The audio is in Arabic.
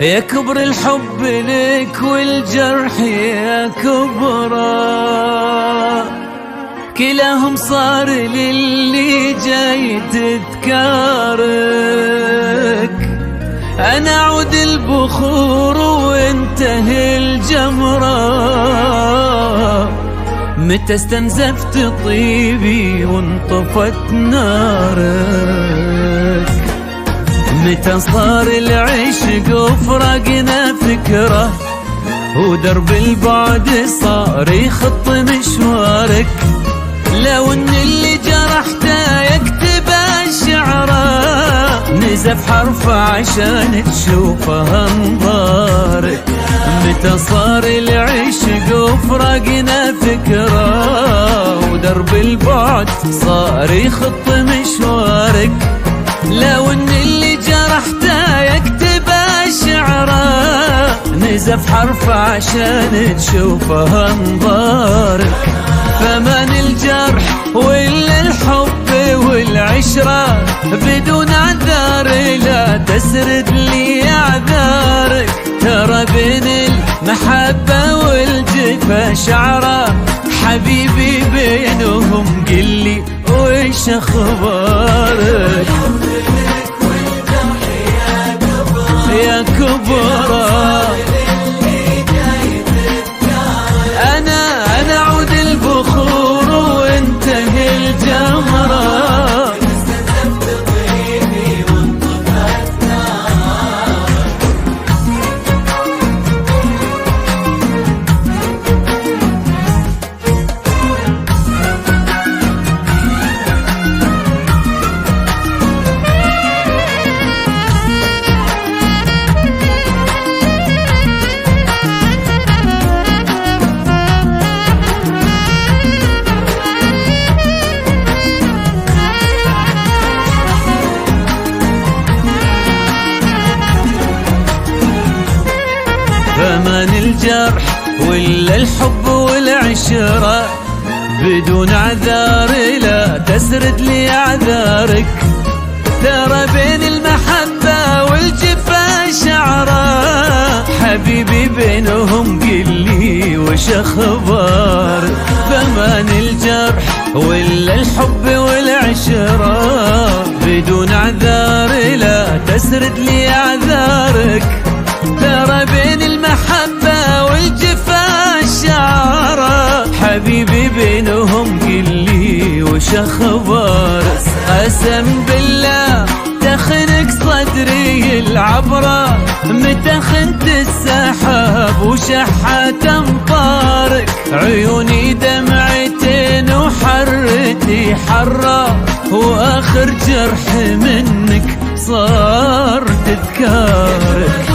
يكبر الحب لك والجرح يا كبره، كلاهم صار للي جاي تذكارك. أنا عود البخور وانتهي الجمرة، متى استنزفت طيبي وانطفت نارك. متى صار العشق وفرقنا فكرة، ودرب البعد صار يخط مشوارك. لو ان اللي جرحته يكتب الشعره، نزف حرف عشان تشوفه انظارك. متى صار العشق وفرقنا فكرة، ودرب البعد صار يخط مشوارك. لو ان اللي جرحته يكتب الشعره، نزف حرف عشان تشوفه انظارك. فمن الجرح ولا الحب والعشرة، بدون عذار لا تسرد لي اعذارك. ترى بين المحبة والجفا شعرة، حبيبي بينهم قلي وش اخبارك. يا كبرى أنا عود البخور وانتهي الجمرة. فمن الجرح ولا الحب والعشرة، بدون عذار لا تسرد لي اعذارك. ترى بين المحبة والجفا شعرة، حبيبي بينهم قلي وش اخبارك. فمن الجرح ولا الحب والعشرة، بدون عذار لا تسرد لي اعذارك. ترى بين المحبة والجفا شعرة، حبيبي بينهم قلي وش اخبارك. قسم بالله تخنق صدري العبرة، متى خنت السحاب وشحت امطارك. عيوني دمعتين وحرتي حرة، واخر جرح منك صار تذكارك.